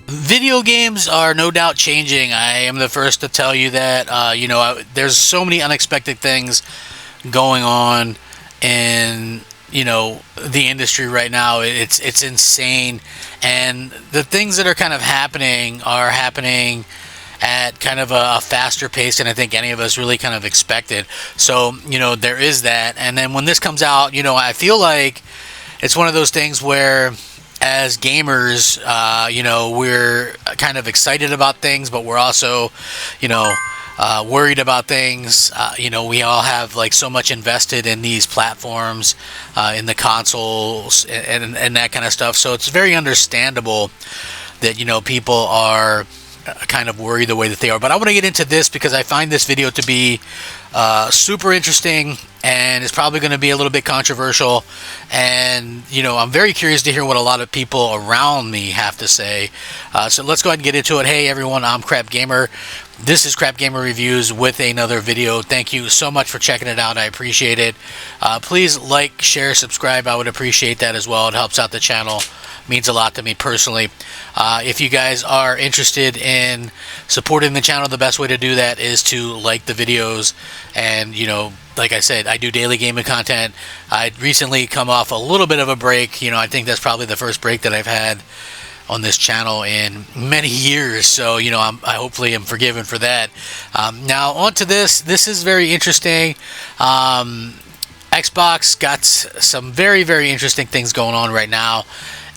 Video games are no doubt changing. I am the first to tell you that. There's so many unexpected things going on in the industry right now. It's insane, and the things that are kind of happening are happening at kind of a faster pace than I think any of us really kind of expected. So there is that, and then when this comes out, I feel like it's one of those things where as gamers, we're kind of excited about things, but we're also, worried about things. We all have like so much invested in these platforms, in the consoles and that kind of stuff. So it's very understandable that people are kind of worried the way that they are. But I want to get into this because I find this video to be super interesting, and it's probably going to be a little bit controversial. And I'm very curious to hear what a lot of people around me have to say. So let's go ahead and get into it. Hey everyone, I'm Crap Gamer. This is Crap Gamer Reviews with another video. Thank you so much for checking it out. I appreciate it. Please like, share, subscribe. I would appreciate that as well. It helps out the channel. Means a lot to me personally. If you guys are interested in supporting the channel, the best way to do that is to like the videos. And like I said, I do daily gaming content. I recently come off a little bit of a break. I think that's probably the first break that I've had on this channel in many years, so I hopefully am forgiven for that. Now on to this. This is very interesting. Xbox got some very, very interesting things going on right now,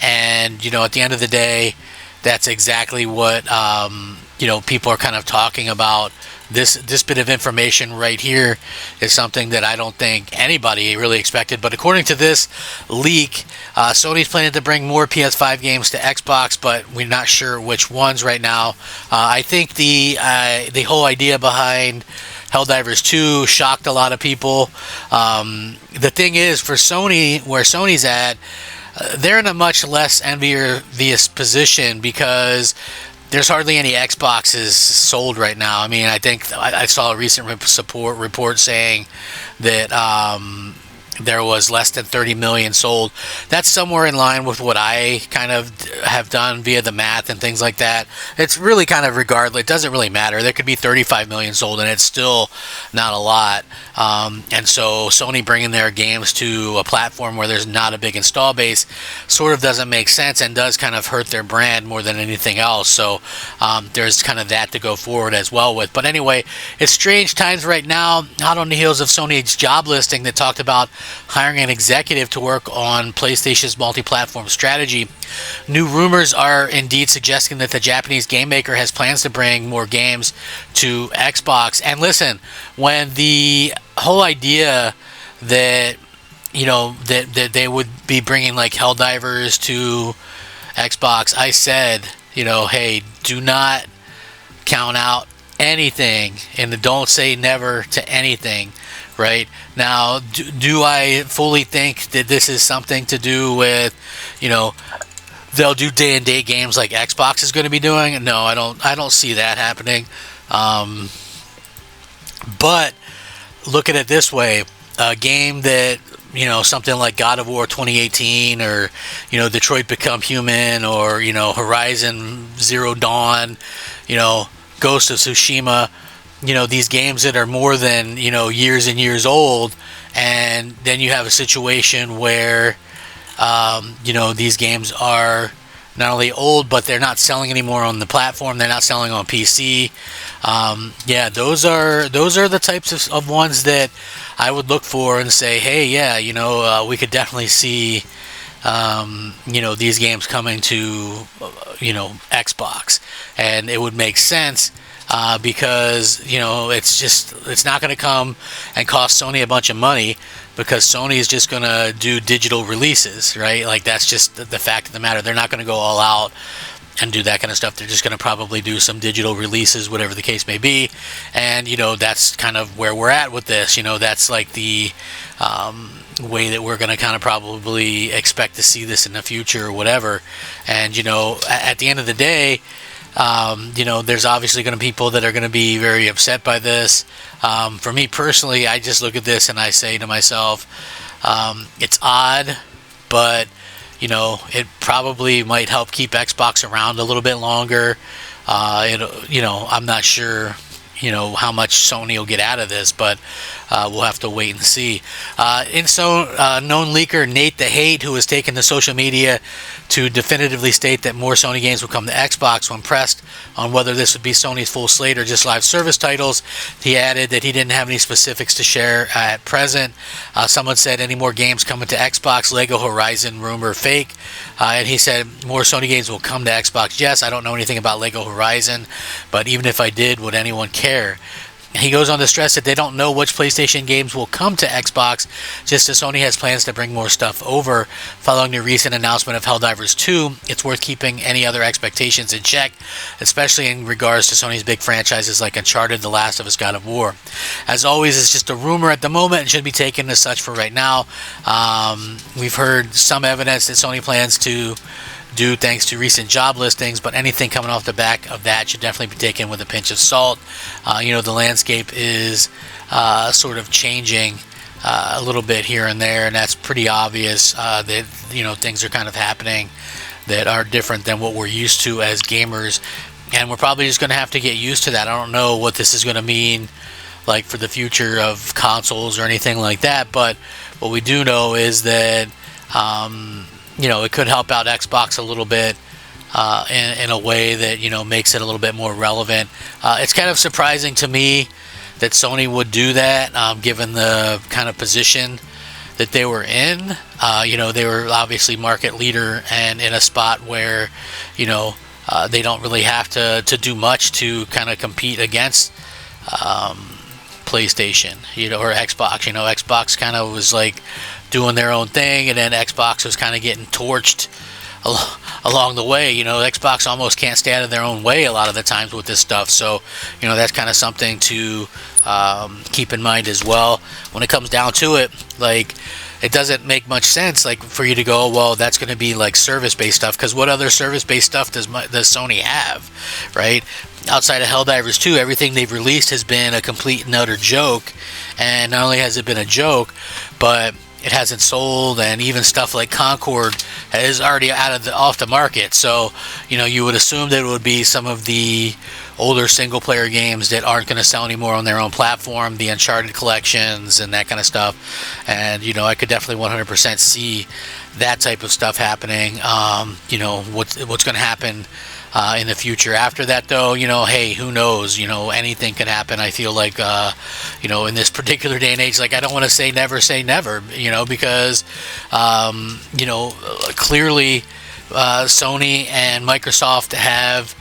and at the end of the day, that's exactly what people are kind of talking about. This bit of information right here is something that I don't think anybody really expected. But according to this leak, Sony's planning to bring more PS5 games to Xbox, but we're not sure which ones right now. I think the whole idea behind Helldivers 2 shocked a lot of people. The thing is, for Sony, where Sony's at, they're in a much less envious position because there's hardly any Xboxes sold right now. I mean, I think I saw a recent report saying that there was less than 30 million sold. That's somewhere in line with what I kind of have done via the math and things like that. It's really kind of regardless. It doesn't really matter. There could be 35 million sold and it's still not a lot. And so Sony bringing their games to a platform where there's not a big install base sort of doesn't make sense and does kind of hurt their brand more than anything else. So there's kind of that to go forward as well with. But anyway, it's strange times right now, hot on the heels of Sony's job listing that talked about hiring an executive to work on PlayStation's multi-platform strategy. New rumors are indeed suggesting that the Japanese game maker has plans to bring more games to Xbox. And listen, when the whole idea that that they would be bringing like Helldivers to Xbox, I said, hey, do not count out anything, and don't say never to anything. Right now, do I fully think that this is something to do with, they'll do day and date games like Xbox is going to be doing? No, I don't see that happening. But look at it this way: a game that something like God of War 2018, or Detroit Become Human, or Horizon Zero Dawn, Ghost of Tsushima. These games that are more than years and years old, and then you have a situation where these games are not only old, but they're not selling anymore on the platform. They're not selling on PC. Yeah, those are the types of ones that I would look for and say, hey, yeah, we could definitely see these games coming to Xbox, and it would make sense. Because it's not going to come and cost Sony a bunch of money, because Sony is just going to do digital releases, right? Like, that's just the fact of the matter. They're not going to go all out and do that kind of stuff. They're just going to probably do some digital releases, whatever the case may be. And that's kind of where we're at with this. That's like the way that we're going to kind of probably expect to see this in the future or whatever. And at the end of the day, there's obviously going to be people that are going to be very upset by this. For me personally, I just look at this and I say to myself, it's odd, but it probably might help keep Xbox around a little bit longer. I'm not sure, how much Sony will get out of this, but we'll have to wait and see. Known leaker Nate the Hate, who has taken to social media to definitively state that more Sony games will come to Xbox, when pressed on whether this would be Sony's full slate or just live service titles, he added that he didn't have any specifics to share at present. Someone said, any more games coming to Xbox? Lego Horizon rumor fake. And he said, more Sony games will come to Xbox. Yes, I don't know anything about Lego Horizon, but even if I did, would anyone care? He goes on to stress that they don't know which PlayStation games will come to Xbox, just as Sony has plans to bring more stuff over. Following the recent announcement of Helldivers 2, it's worth keeping any other expectations in check, especially in regards to Sony's big franchises like Uncharted, The Last of Us, God of War. As always, it's just a rumor at the moment and should be taken as such for right now. We've heard some evidence that Sony plans to do thanks to recent job listings, but anything coming off the back of that should definitely be taken with a pinch of salt. The landscape is sort of changing a little bit here and there, and that's pretty obvious that things are kind of happening that are different than what we're used to as gamers, and we're probably just going to have to get used to that. I don't know what this is going to mean like for the future of consoles or anything like that, but what we do know is that it could help out Xbox a little bit in a way that, makes it a little bit more relevant. It's kind of surprising to me that Sony would do that, given the kind of position that they were in. They were obviously market leader and in a spot where, they don't really have to do much to kind of compete against PlayStation, or Xbox. Xbox kind of was like doing their own thing, and then Xbox was kind of getting torched along the way. Xbox almost can't stay out of their own way a lot of the times with this stuff, so that's kind of something to keep in mind as well. When it comes down to it, like, it doesn't make much sense like for you to go, well, that's going to be like service-based stuff, because what other service-based stuff does Sony have, right? Outside of Helldivers 2, everything they've released has been a complete and utter joke, and not only has it been a joke, but it hasn't sold, and even stuff like Concord is already off the market. So, you would assume that it would be some of the older single-player games that aren't going to sell anymore on their own platform, the Uncharted collections and that kind of stuff. And, I could definitely 100% see that type of stuff happening. What's going to happen in the future after that, though, hey, who knows? Anything can happen. I feel like, in this particular day and age, like, I don't want to say never, because, clearly Sony and Microsoft have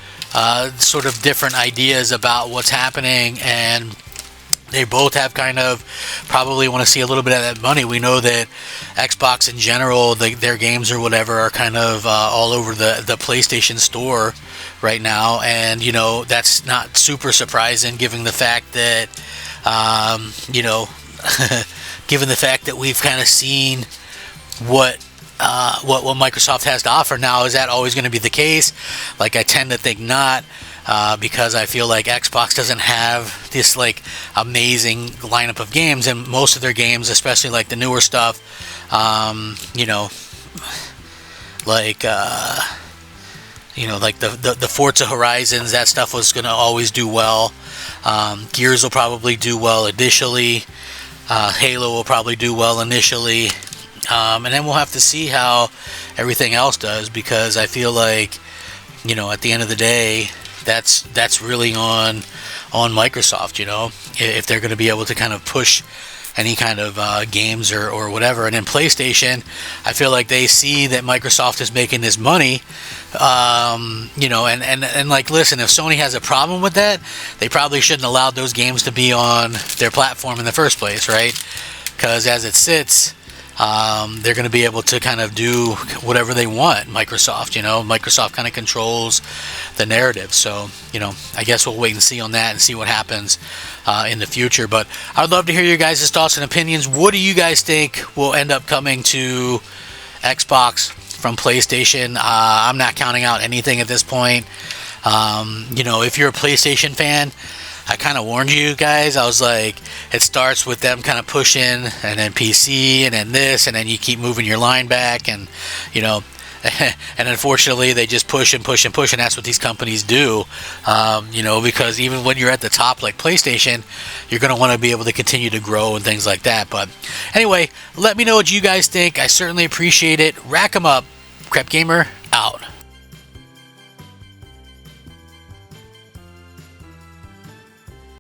sort of different ideas about what's happening, and they both have kind of probably want to see a little bit of that money. We know that Xbox in general, their games or whatever are kind of all over the PlayStation Store right now, and that's not super surprising given the fact that given the fact that we've kind of seen what Microsoft has to offer now. Is that always going to be the case? Like, I tend to think not. Because I feel like Xbox doesn't have this like amazing lineup of games, and most of their games, especially like the newer stuff, like the Forza Horizons, that stuff was going to always do well. Gears will probably do well initially. Halo will probably do well initially, and then we'll have to see how everything else does, because I feel like at the end of the day, that's really on Microsoft, if they're going to be able to kind of push any kind of games or whatever. And then PlayStation, I feel like they see that Microsoft is making this money, and like, listen, if Sony has a problem with that, they probably shouldn't allow those games to be on their platform in the first place, right? Because as it sits, they're going to be able to kind of do whatever they want. Microsoft kind of controls the narrative. So, I guess we'll wait and see on that and see what happens in the future. But I'd love to hear your guys' thoughts and opinions. What do you guys think will end up coming to Xbox from PlayStation? I'm not counting out anything at this point. If you're a PlayStation fan, I kind of warned you guys. I was like, it starts with them kind of pushing, and then PC, and then this, and then you keep moving your line back, and And unfortunately, they just push and push and push, and that's what these companies do. Because even when you're at the top, like PlayStation, you're going to want to be able to continue to grow and things like that. But anyway, let me know what you guys think. I certainly appreciate it. Rack 'em up. Crep Gamer out.